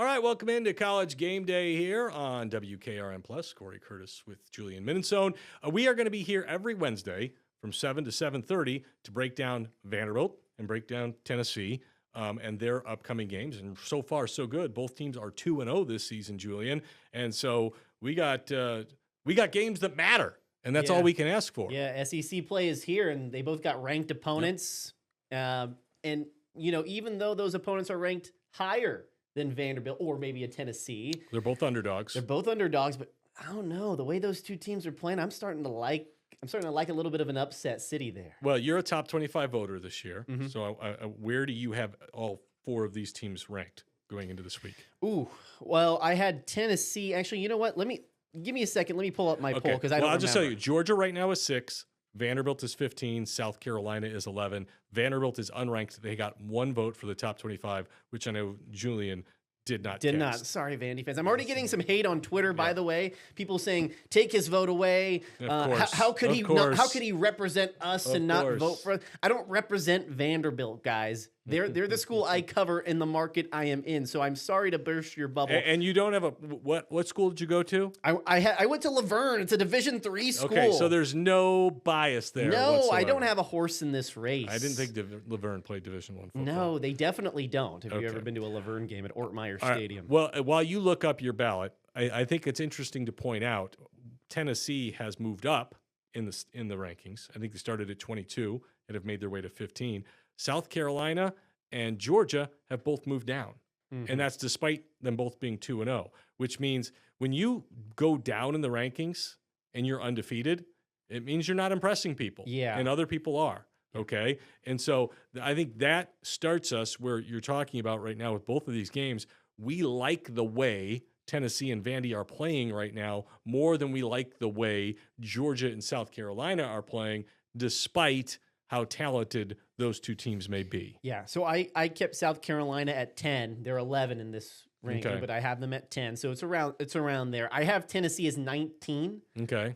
All right, welcome into College Game Day here on WKRN Plus. Cory Curtis with Julian Minisohn. We are going to be here every Wednesday from 7 to 7:30 to break down Vanderbilt and break down Tennessee and their upcoming games. And so far, so good. Both teams are 2-0 this season, Julian. And so we got games that matter, and that's all we can ask for. Yeah, SEC play is here, and they both got ranked opponents. And, even though those opponents are ranked higher than Vanderbilt or maybe a Tennessee. They're both underdogs. But I don't know. The way those two teams are playing, I'm starting to like a little bit of an upset city there. Well, you're a top 25 voter this year. Mm-hmm. So where do you have all four of these teams ranked going into this week? Ooh, well, I had Tennessee. Actually, you know what? Give me a second. Let me pull up my poll because I'll just tell you, Georgia right now is 6. Vanderbilt is 15. South Carolina is 11. Vanderbilt is unranked. They got 1 vote for the top 25, which I know Julian did not cast. Sorry, Vandy fans. I'm already getting some hate on Twitter, by the way. People saying, take his vote away. How could he represent us and not vote for us? I don't represent Vanderbilt, guys. They're the school I cover in the market I am in. So I'm sorry to burst your bubble. And you don't have what school did you go to? I went to Laverne. It's a Division III school. Okay, so there's no bias there. No, whatsoever. I don't have a horse in this race. I didn't think Laverne played Division I football. No, they definitely don't. Have you ever been to a Laverne game at Ortmeyer Stadium? Well, while you look up your ballot, I think it's interesting to point out Tennessee has moved up in the rankings. I think they started at 22 and have made their way to 15. South Carolina and Georgia have both moved down. Mm-hmm. And that's despite them both being 2-0, which means when you go down in the rankings and you're undefeated, it means you're not impressing people. Yeah. And other people are. Okay. And so I think that starts us where you're talking about right now with both of these games. We like the way Tennessee and Vandy are playing right now more than we like the way Georgia and South Carolina are playing, despite how talented those two teams may be. Yeah, so I kept South Carolina at 10. They're 11 in this ranking, but I have them at 10. So it's around there. I have Tennessee as 19. Okay.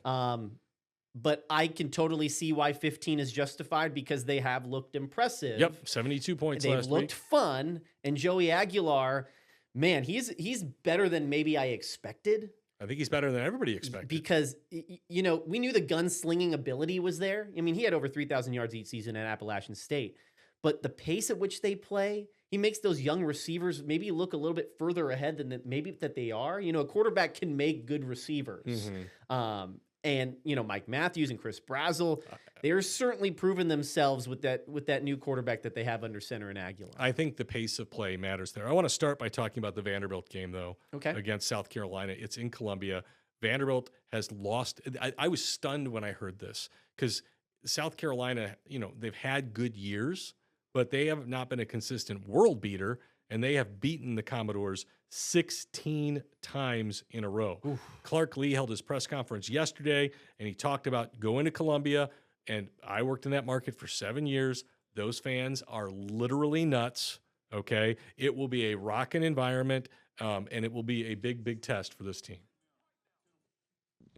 But I can totally see why 15 is justified because they have looked impressive. Yep, 72 points last week. They've looked fun, and Joey Aguilar, man, he's better than maybe I expected. I think he's better than everybody expected. Because, we knew the gunslinging ability was there. I mean, he had over 3,000 yards each season at Appalachian State. But the pace at which they play, he makes those young receivers maybe look a little bit further ahead than that they are. A quarterback can make good receivers. Mm-hmm. And, Mike Matthews and Chris Brazel, they're certainly proven themselves with that new quarterback that they have under center in Aguilar. I think the pace of play matters there. I want to start by talking about the Vanderbilt game, though, against South Carolina. It's in Columbia. Vanderbilt has lost. I was stunned when I heard this because South Carolina, they've had good years, but they have not been a consistent world beater, and they have beaten the Commodores 16 times in a row. Oof. Clark Lee held his press conference yesterday, and he talked about going to Columbia, and I worked in that market for 7 years. Those fans are literally nuts, okay? It will be a rocking environment, and it will be a big, big test for this team.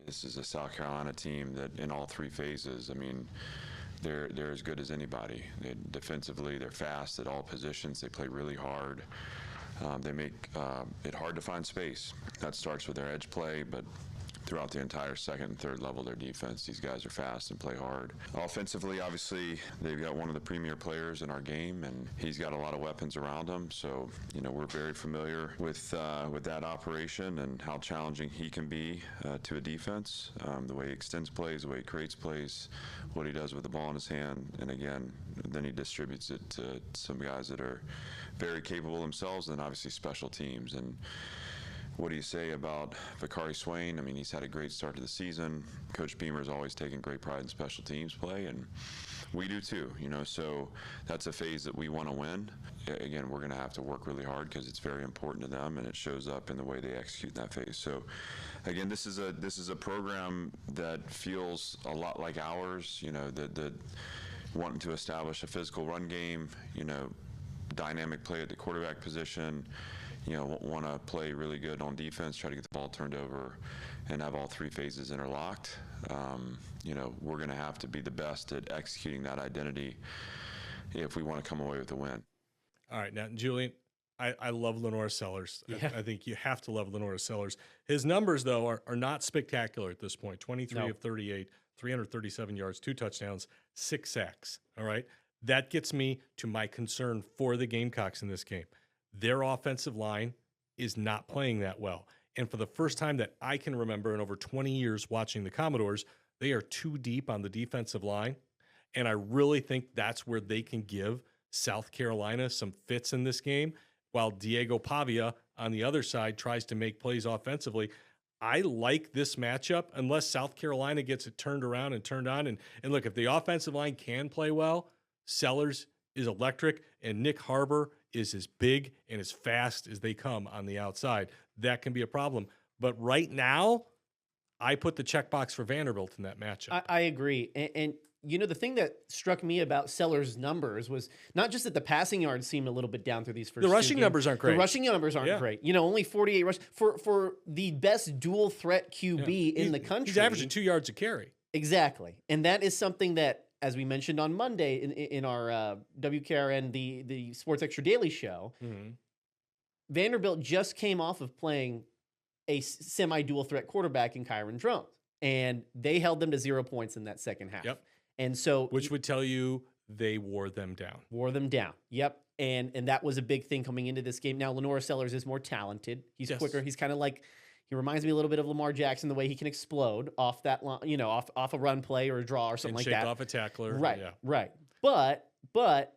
This is a South Carolina team that in all 3 phases, they're as good as anybody. Defensively, they're fast at all positions. They play really hard. They make it hard to find space. That starts with their edge play, but throughout the entire second and third level of their defense, these guys are fast and play hard. Offensively, obviously, they've got one of the premier players in our game, and he's got a lot of weapons around him. So, we're very familiar with that operation and how challenging he can be to a defense. The way he extends plays, the way he creates plays, what he does with the ball in his hand, and again, then he distributes it to some guys that are very capable themselves, and obviously special teams. And what do you say about Vakari Swain? He's had a great start to the season. Coach Beamer's always taken great pride in special teams play, and we do too, so that's a phase that we want to win. Again, we're going to have to work really hard because it's very important to them, and it shows up in the way they execute that phase. So again, this is a program that feels a lot like ours, that wanting to establish a physical run game, dynamic play at the quarterback position, want to play really good on defense, try to get the ball turned over, and have all 3 phases interlocked. We're going to have to be the best at executing that identity if we want to come away with a win. All right, now, Julian, I love Lenore Sellers. Yeah. I think you have to love Lenore Sellers. His numbers, though, are not spectacular at this point. 23 of 38, 337 yards, 2 touchdowns, 6 sacks. All right. That gets me to my concern for the Gamecocks in this game. Their offensive line is not playing that well. And for the first time that I can remember in over 20 years watching the Commodores, they are too deep on the defensive line. And I really think that's where they can give South Carolina some fits in this game, while Diego Pavia on the other side tries to make plays offensively. I like this matchup unless South Carolina gets it turned around and turned on. And look, if the offensive line can play well, Sellers is electric, and Nick Harbor is as big and as fast as they come on the outside. That can be a problem. But right now, I put the checkbox for Vanderbilt in that matchup. I agree. And you know, the thing that struck me about Sellers' numbers was not just that the passing yards seemed a little bit down through these first The rushing games. numbers aren't great. The rushing numbers aren't great. You know, only 48 rush for the best dual threat QB in the country. He's averaging 2 yards a carry. Exactly. And that is something that, as we mentioned on Monday in our WKRN, the Sports Extra Daily show, Vanderbilt just came off of playing a semi-dual threat quarterback in Kyron Drones, and they held them to 0 points in that second half. Yep. And so, which would tell you they wore them down. Yep. And that was a big thing coming into this game. Now, Lenore Sellers is more talented. He's quicker. He's kind of like, he reminds me a little bit of Lamar Jackson, the way he can explode off that line, you know, off a run play or a draw or something like that. Shake off a tackler. Right. Yeah. Right. But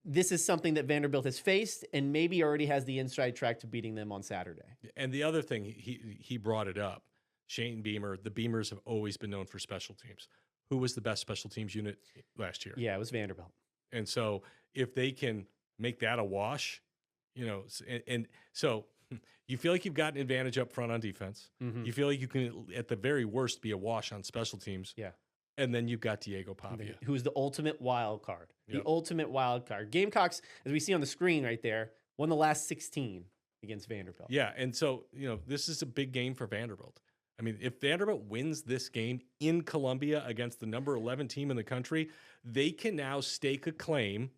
this is something that Vanderbilt has faced and maybe already has the inside track to beating them on Saturday. And the other thing, he brought it up. Shane Beamer, the Beamers have always been known for special teams. Who was the best special teams unit last year? Yeah, it was Vanderbilt. And so if they can make that a wash, you know, and so you feel like you've got an advantage up front on defense. You feel like you can, at the very worst, be a wash on special teams. Yeah. And then you've got Diego Pavia, who's the ultimate wild card. Yep. The ultimate wild card. Gamecocks, as we see on the screen right there, won the last 16 against Vanderbilt. Yeah, and so, you know, this is a big game for Vanderbilt. I mean, if Vanderbilt wins this game in Columbia against the number 11 team in the country, they can now stake a claim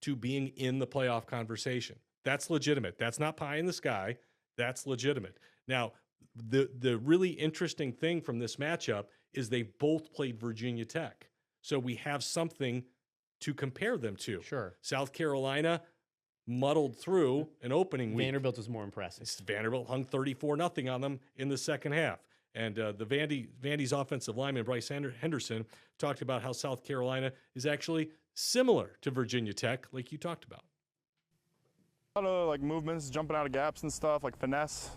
to being in the playoff conversation. That's legitimate. That's not pie in the sky. That's legitimate. Now, the really interesting thing from this matchup is they both played Virginia Tech. So we have something to compare them to. Sure. South Carolina muddled through an opening week. Vanderbilt was more impressive. Vanderbilt hung 34-0 on them in the second half. And the Vandy's offensive lineman, Bryce Henderson, talked about how South Carolina is actually similar to Virginia Tech, like you talked about. A lot of like movements, jumping out of gaps and stuff, like finesse,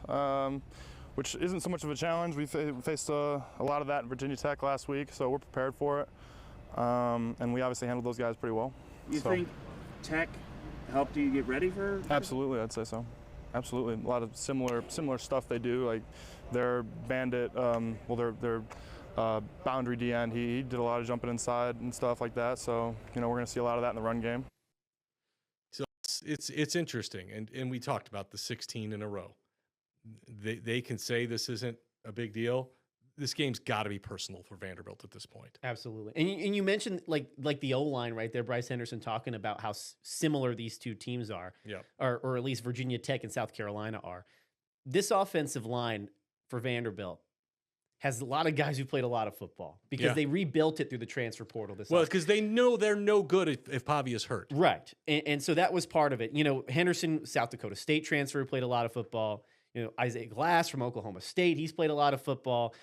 which isn't so much of a challenge. We faced a lot of that in Virginia Tech last week, so we're prepared for it. And we obviously handled those guys pretty well. You think Tech helped you get ready for? Absolutely, I'd say so. Absolutely, a lot of similar stuff they do. Like their bandit, their boundary D end. He did a lot of jumping inside and stuff like that. So you know we're going to see a lot of that in the run game. So it's interesting, and we talked about the 16 in a row. They can say this isn't a big deal. This game's got to be personal for Vanderbilt at this point. Absolutely. And you mentioned like the O-line right there, Bryce Henderson talking about how similar these two teams are, or at least Virginia Tech and South Carolina are. This offensive line for Vanderbilt has a lot of guys who played a lot of football because they rebuilt it through the transfer portal. Well, because they know they're no good if Pavia's hurt. Right. And so that was part of it. You know, Henderson, South Dakota State transfer, played a lot of football. You know, Isaiah Glass from Oklahoma State, he's played a lot of football.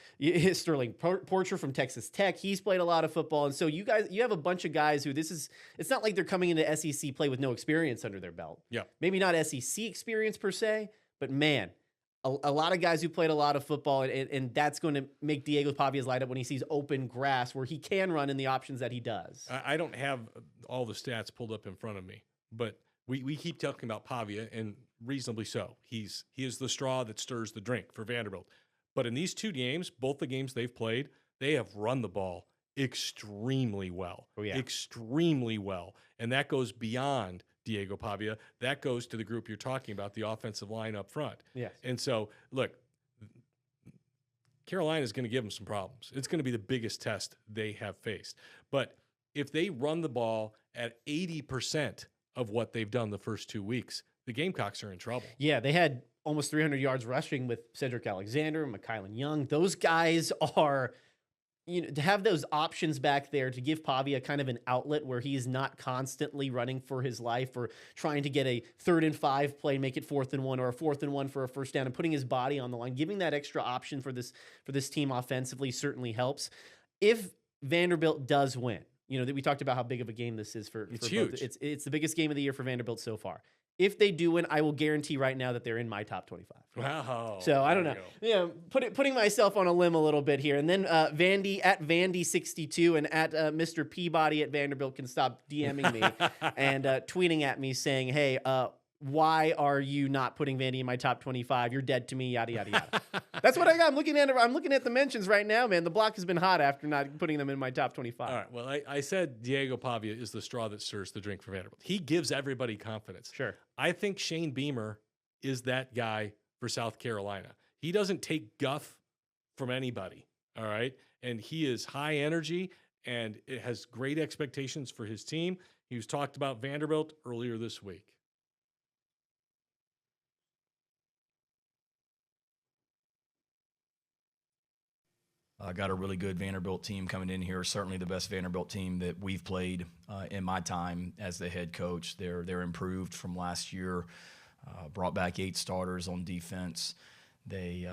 Sterling Porcher from Texas Tech, he's played a lot of football. And so you have a bunch of guys who it's not like they're coming into SEC play with no experience under their belt. Yeah. Maybe not SEC experience per se, but man, a lot of guys who played a lot of football, and that's going to make Diego Pavia's light up when he sees open grass where he can run in the options that he does. I don't have all the stats pulled up in front of me, but we keep talking about Pavia, and reasonably so. He is the straw that stirs the drink for Vanderbilt. But in these two games, both the games they've played, they have run the ball extremely well. Oh, yeah. Extremely well. And that goes beyond Diego Pavia. That goes to the group you're talking about, the offensive line up front. Yes. And so, look, Carolina is going to give them some problems. It's going to be the biggest test they have faced. But if they run the ball at 80% of what they've done the first 2 weeks, the Gamecocks are in trouble. Yeah, they had almost 300 yards rushing with Cedric Alexander, McKylan Young. Those guys are, to have those options back there to give Pavia kind of an outlet where he's not constantly running for his life or trying to get a 3rd and 5 play, make it 4th and 1 or a 4th and 1 for a first down and putting his body on the line. Giving that extra option for this team offensively certainly helps. If Vanderbilt does win, that we talked about how big of a game this is for huge. Both. It's the biggest game of the year for Vanderbilt so far. If they do win, I will guarantee right now that they're in my top 25. Wow. So I don't know. Putting myself on a limb a little bit here. And then Vandy at Vandy62 and at Mr. Peabody at Vanderbilt can stop DMing me and tweeting at me saying, hey, why are you not putting Vandy in my top 25? You're dead to me, yada, yada, yada. That's what I got. I'm looking at the mentions right now, man. The block has been hot after not putting them in my top 25. All right. Well, I said Diego Pavia is the straw that stirs the drink for Vanderbilt. He gives everybody confidence. Sure. I think Shane Beamer is that guy for South Carolina. He doesn't take guff from anybody. All right. And he is high energy and it has great expectations for his team. He was talked about Vanderbilt earlier this week. Got a really good Vanderbilt team coming in here. Certainly the best Vanderbilt team that we've played in my time as the head coach. They're improved from last year. Brought back 8 starters on defense. They've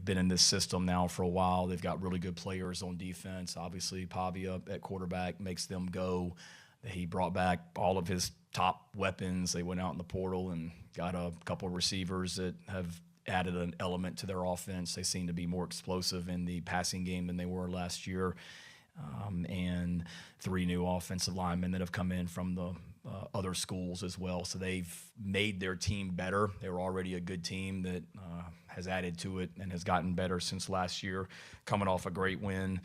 been in this system now for a while. They've got really good players on defense. Obviously, Pavia at quarterback makes them go. He brought back all of his top weapons. They went out in the portal and got a couple of receivers that have added an element to their offense. They seem to be more explosive in the passing game than they were last year. And 3 new offensive linemen that have come in from the other schools as well. So they've made their team better. They were already a good team that has added to it and has gotten better since last year, coming off a great win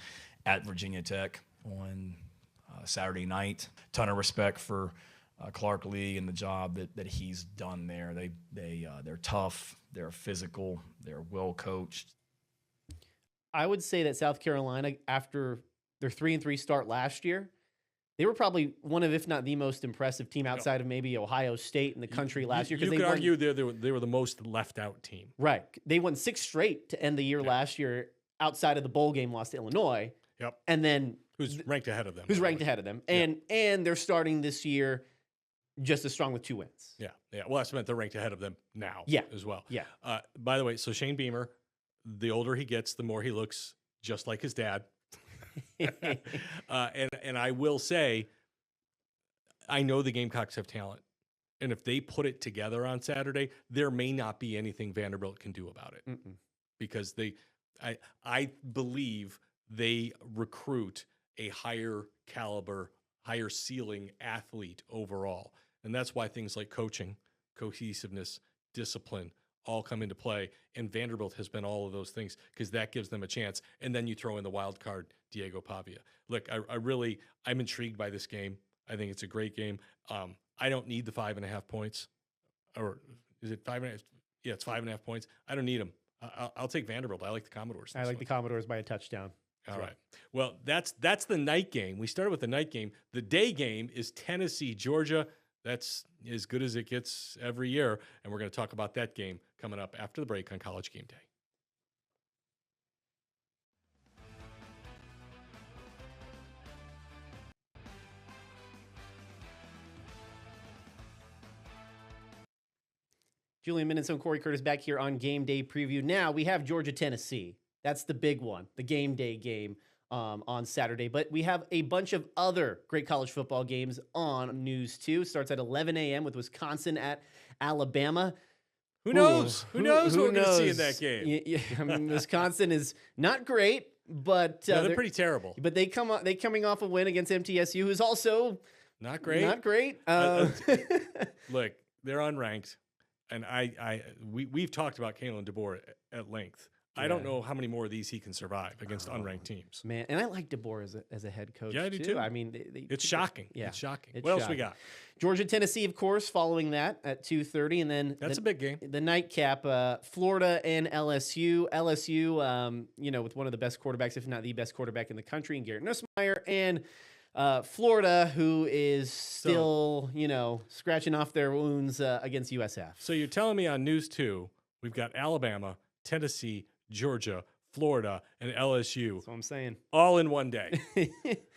at Virginia Tech on Saturday night. Ton of respect for Clark Lee and the job that he's done there. They're tough, they're physical, they're well coached. I would say that South Carolina, after their 3-3 start last year, they were probably one of, if not the most impressive team outside of maybe Ohio State in the country last year. You could argue they were the most left out team. Right. They won 6 straight to end the year last year outside of the bowl game loss to Illinois. Yep. And then who's ranked ahead of them. And they're starting this year just as strong with 2 wins. Yeah. Well, that's meant they're ranked ahead of them now as well. Yeah. By the way, so Shane Beamer, the older he gets, the more he looks just like his dad. And I will say, I know the Gamecocks have talent. And if they put it together on Saturday, there may not be anything Vanderbilt can do about it. Because I believe they recruit a higher caliber, higher ceiling athlete overall. And that's why things like coaching, cohesiveness, discipline all come into play. And Vanderbilt has been all of those things because that gives them a chance. And then you throw in the wild card, Diego Pavia. Look, I'm intrigued by this game. I think it's a great game. I don't need the 5.5 points. Or is it 5.5? Yeah, it's 5.5 points. I don't need them. I'll take Vanderbilt. I like the Commodores. I like the Commodores by a touchdown. All right. Well, that's the night game. We started with the night game. The day game is Tennessee, Georgia. That's as good as it gets every year. And we're going to talk about that game coming up after the break on College Game Day. Julian, Minisohn, Cory Curtis back here on Game Day Preview. Now we have Georgia, Tennessee. That's the big one, the Game Day game on Saturday. But we have a bunch of other great college football games on news too. Starts at 11 a.m. with Wisconsin at Alabama. Who knows? Who knows what we're going to see in that game? Yeah, I mean, Wisconsin is not great, but they're pretty terrible. But they coming off a win against MTSU, who's also not great. Not great. Look, they're unranked, and we've talked about Kalen DeBoer at length. I don't know how many more of these he can survive against unranked teams. Man, and I like DeBoer as a head coach. Yeah, I do too. I mean, it's shocking. Yeah, it's shocking. It's what else shocking. we got? Georgia, Tennessee, of course, following that at 2:30, and then that's a big game. The nightcap, Florida and LSU. LSU, with one of the best quarterbacks, if not the best quarterback in the country, and Garrett Nussmeier, and Florida, who is still, scratching off their wounds against USF. So you're telling me on News 2, we've got Alabama, Tennessee, Georgia, Florida, and LSU. That's what I'm saying. All in one day.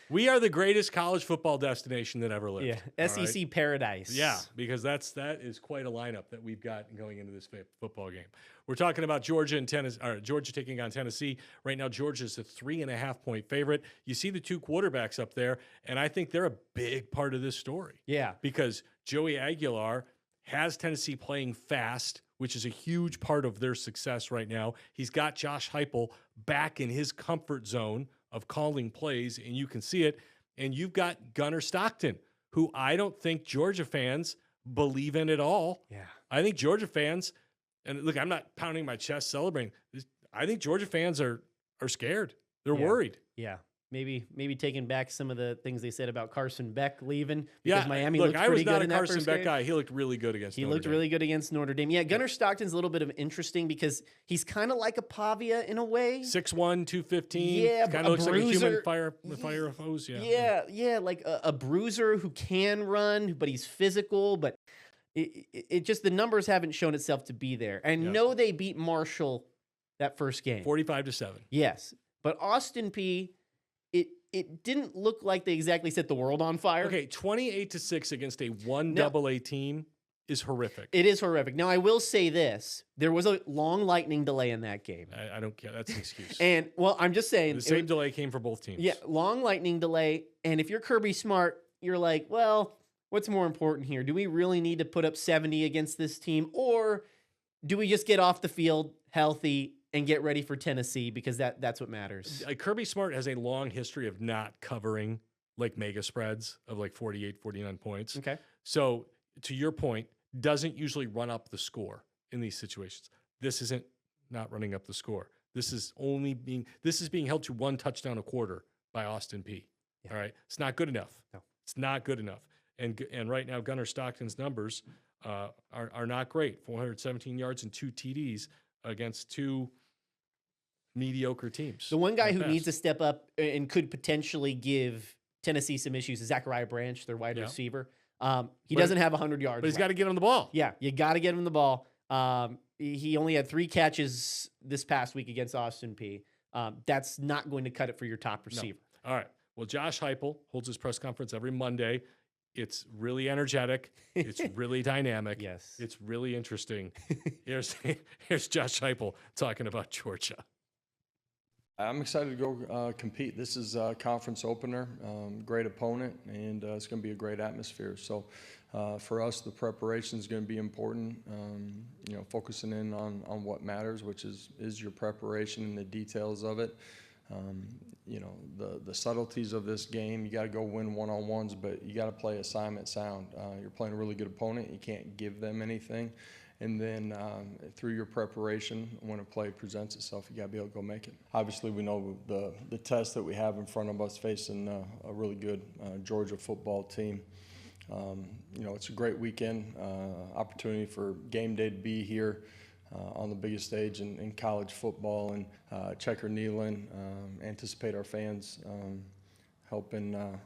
We are the greatest college football destination that ever lived. Yeah, SEC paradise. Yeah, because that is quite a lineup that we've got going into this football game. We're talking about Georgia and Tennessee. Georgia taking on Tennessee right now. Georgia's a 3.5-point favorite. You see the two quarterbacks up there, and I think they're a big part of this story. Yeah, because Joey Aguilar has Tennessee playing fast, which is a huge part of their success right now. He's got Josh Heupel back in his comfort zone of calling plays, and you can see it. And you've got Gunnar Stockton, who I don't think Georgia fans believe in at all. Yeah. I think Georgia fans, and look, I'm not pounding my chest celebrating. I think Georgia fans are scared. They're worried. Yeah. Maybe taking back some of the things they said about Carson Beck leaving because Miami look, looked I pretty was not good in a that Carson first Beck game. guy. He looked really good against Notre Dame. Really good against Notre Dame. Yeah, Gunnar Stockton's a little bit of interesting because he's kind of like a Pavia in a way. 6'1", 215. Yeah, kind of looks like a human bruiser. fire hose. Yeah, like a bruiser who can run, but he's physical. But it just the numbers haven't shown itself to be there. And no, they beat Marshall that first game, 45-7. Yes, but Austin Peay. It didn't look like they exactly set the world on fire. Okay, 28-6 against a 1AA team is horrific. It is horrific. Now, I will say this. There was a long lightning delay in that game. I don't care. That's an excuse. And, well, I'm just saying. The same delay came for both teams. Yeah, long lightning delay. And if you're Kirby Smart, you're like, well, what's more important here? Do we really need to put up 70 against this team? Or do we just get off the field healthy and get ready for Tennessee because that's what matters? Kirby Smart has a long history of not covering like mega spreads of like 48, 49 points. Okay. So to your point, doesn't usually run up the score in these situations. This isn't not running up the score. This is being held to 1 touchdown a quarter by Austin Peay. Yeah. All right. It's not good enough. No. It's not good enough. And right now, Gunnar Stockton's numbers are not great. 417 yards and 2 TDs against 2 mediocre teams. The one guy who needs to step up and could potentially give Tennessee some issues is Zachariah Branch, their wide receiver. He doesn't have 100 yards. But he's got to get him the ball. Yeah, you got to get him the ball. He only had 3 catches this past week against Austin Peay. That's not going to cut it for your top receiver. No. All right. Well, Josh Heupel holds his press conference every Monday. It's really energetic. It's really dynamic. Yes. It's really interesting. Here's Josh Heupel talking about Georgia. I'm excited to go compete. This is a conference opener, great opponent, and it's going to be a great atmosphere. So for us, the preparation is going to be important, focusing in on what matters, which is your preparation and the details of it. The subtleties of this game, you got to go win one-on-ones, but you got to play assignment sound. You're playing a really good opponent. You can't give them anything. And then through your preparation, when a play presents itself, you got to be able to go make it. Obviously, we know the test that we have in front of us facing a really good Georgia football team. It's a great weekend, opportunity for Gameday to be here on the biggest stage in college football and check our kneeling, anticipate our fans helping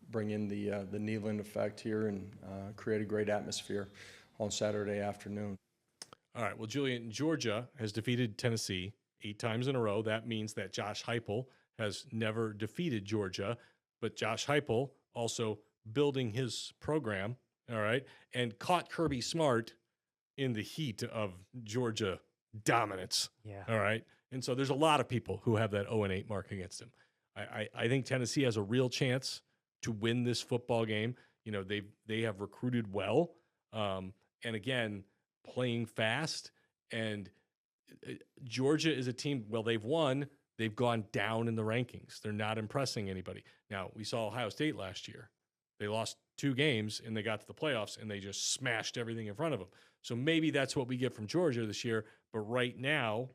bring in the kneeling effect here and create a great atmosphere on Saturday afternoon. All right. Well, Julian, Georgia has defeated Tennessee 8 times in a row. That means that Josh Heupel has never defeated Georgia, but Josh Heupel also building his program, all right, and caught Kirby Smart in the heat of Georgia dominance. Yeah. All right. And so there's a lot of people who have that 0-8 mark against him. I think Tennessee has a real chance to win this football game. They have recruited well. And again, playing fast. And Georgia is a team, well, they've won. They've gone down in the rankings. They're not impressing anybody. Now, we saw Ohio State last year. They lost 2 games, and they got to the playoffs, and they just smashed everything in front of them. So maybe that's what we get from Georgia this year. But right now,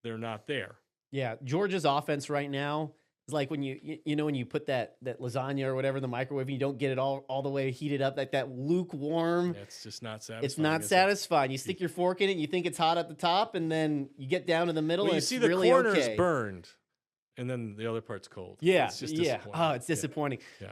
they're not there. Yeah, Georgia's offense right now is like when when you put that lasagna or whatever in the microwave and you don't get it all the way heated up, like that lukewarm. It's just not satisfying. It's not satisfying. You stick your fork in it, and you think it's hot at the top, and then you get down to the middle, and you it's see the really corners okay. burned, and then the other part's cold. Yeah, It's just yeah. disappointing. Oh, it's disappointing. Yeah.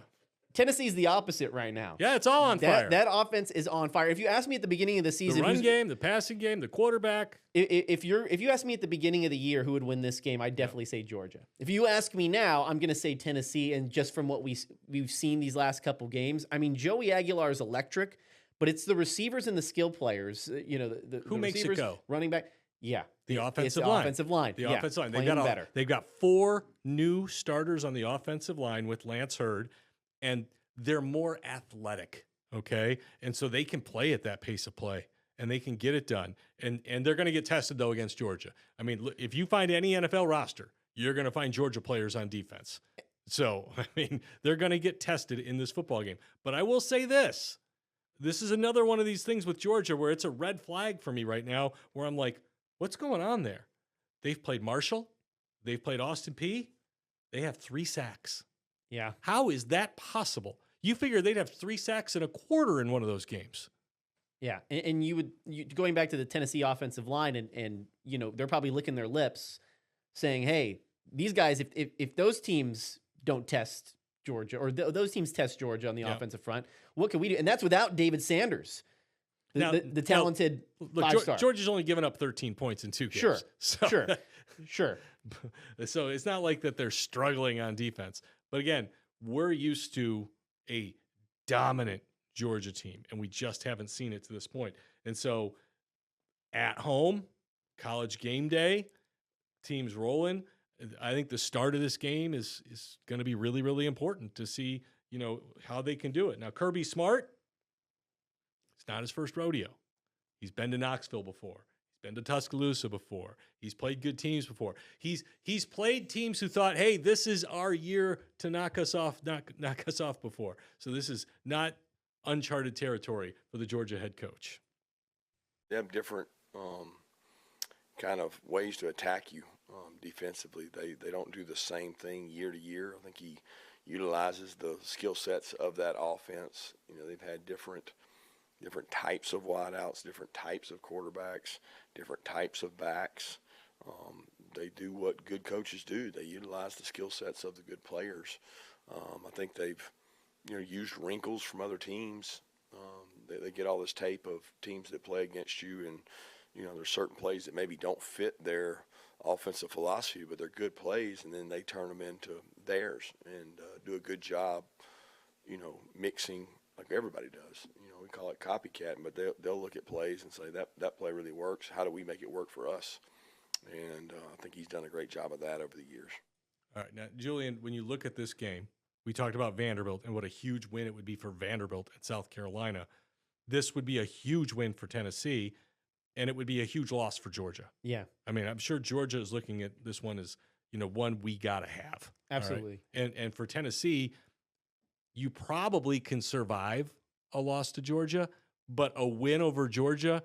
Tennessee's the opposite right now. Yeah, it's all on fire. That offense is on fire. If you asked me at the beginning of the season, the run game, the passing game, the quarterback. If you asked me at the beginning of the year who would win this game, I'd definitely say Georgia. If you ask me now, I'm going to say Tennessee. And just from what we've seen these last couple games, I mean, Joey Aguilar is electric, but it's the receivers and the skill players. You know, Who makes it go? Running back. Yeah, The offensive it's line. Offensive line. The Yeah, offensive line. playing better. They've got 4 new starters on the offensive line with Lance Hurd, and they're more athletic, okay? And so they can play at that pace of play, and they can get it done. And they're going to get tested, though, against Georgia. I mean, if you find any NFL roster, you're going to find Georgia players on defense. So, I mean, they're going to get tested in this football game. But I will say this. This is another one of these things with Georgia where it's a red flag for me right now where I'm like, what's going on there? They've played Marshall. They've played Austin Peay. They have 3 sacks. Yeah. How is that possible? You figure they'd have 3 sacks and a quarter in one of those games. Yeah, and going back to the Tennessee offensive line, and you know they're probably licking their lips, saying, "Hey, these guys, if those teams don't test Georgia, or those teams test Georgia on the offensive front, what can we do?" And that's without David Sanders, the talented five-star. Georgia's only given up 13 points in 2 games. Sure. So it's not like that they're struggling on defense. But again, we're used to a dominant Georgia team, and we just haven't seen it to this point. And so at home, college game day, teams rolling. I think the start of this game is going to be really, really important to see, you know, how they can do it. Now, Kirby Smart, it's not his first rodeo. He's been to Knoxville before. He's been to Tuscaloosa before. He's played good teams before. He's played teams who thought, hey, this is our year to knock us off before. So this is not uncharted territory for the Georgia head coach. They have different kind of ways to attack you defensively. They don't do the same thing year to year. I think he utilizes the skill sets of that offense. You know, they've had different types of wideouts, different types of quarterbacks, different types of backs. They do what good coaches do. They utilize the skill sets of the good players. I think they've used wrinkles from other teams. They get all this tape of teams that play against you, and there's certain plays that maybe don't fit their offensive philosophy, but they're good plays, and then they turn them into theirs and do a good job, mixing like everybody does. We call it copycatting, but they'll look at plays and say that play really works. How do we make it work for us? And I think he's done a great job of that over the years. All right, now Julian, when you look at this game, we talked about Vanderbilt and what a huge win it would be for Vanderbilt at South Carolina. This would be a huge win for Tennessee, and it would be a huge loss for Georgia. Yeah. I mean, I'm sure Georgia is looking at this one as, one we got to have. Absolutely. Right? And for Tennessee, you probably can survive a loss to Georgia, but a win over Georgia,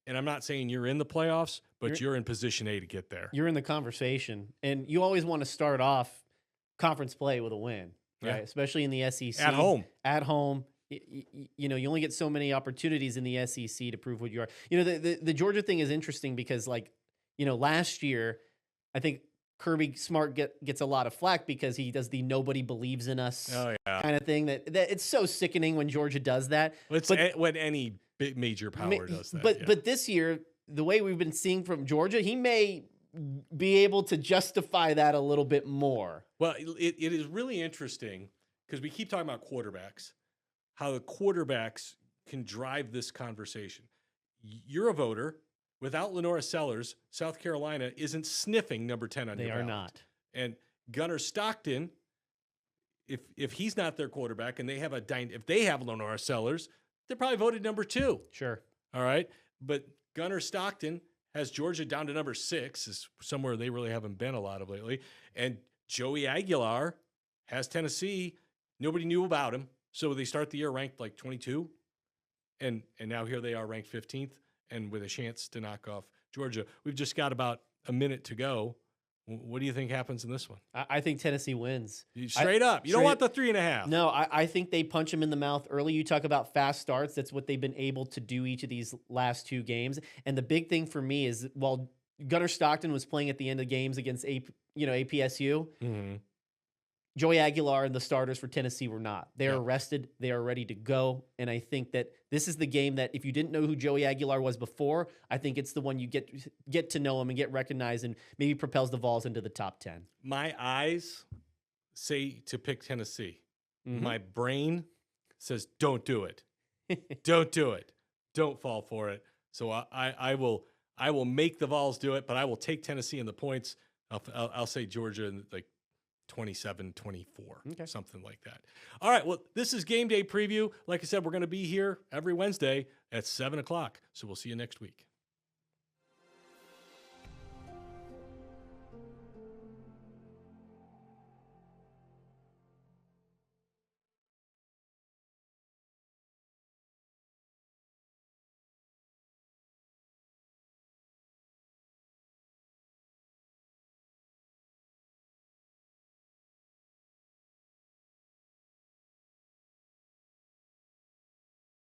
and I'm not saying you're in the playoffs, but you're in position A to get there. You're in the conversation, and you always want to start off conference play with a win, right? Yeah. Especially in the SEC. At home. At home. You only get so many opportunities in the SEC to prove what you are. The Georgia thing is interesting because, last year, I think Kirby Smart gets a lot of flack because he does the nobody believes in us kind of thing. That it's so sickening when Georgia does that. When any big major power does that. But this year, the way we've been seeing from Georgia, he may be able to justify that a little bit more. Well, it is really interesting because we keep talking about quarterbacks, how the quarterbacks can drive this conversation. You're a voter. Without Lenora Sellers, South Carolina isn't sniffing number 10 on your ballot. They are not. And Gunnar Stockton, if he's not their quarterback and if they have Lenora Sellers, they're probably voted number 2. Sure. All right. But Gunnar Stockton has Georgia down to number 6, is somewhere they really haven't been a lot of lately. And Joey Aguilar has Tennessee. Nobody knew about him. So they start the year ranked like 22. And now here they are ranked 15th. And with a chance to knock off Georgia. We've just got about a minute to go. What do you think happens in this one? I think Tennessee wins. Straight up. You don't want the 3.5. No, I think they punch him in the mouth early. You talk about fast starts. That's what they've been able to do each of these last 2 games. And the big thing for me is, while Gunnar Stockton was playing at the end of games against APSU. Mm-hmm. Joey Aguilar and the starters for Tennessee were not. They are rested. They are ready to go. And I think that this is the game that if you didn't know who Joey Aguilar was before, I think it's the one you get to know him and get recognized and maybe propels the Vols into the top 10. My eyes say to pick Tennessee. Mm-hmm. My brain says, don't do it. Don't do it. Don't fall for it. So I will make the Vols do it, but I will take Tennessee in the points. I'll say Georgia in like 27-24, something like that. All right, well, this is Game Day Preview. Like I said, we're going to be here every Wednesday at 7 o'clock, so we'll see you next week.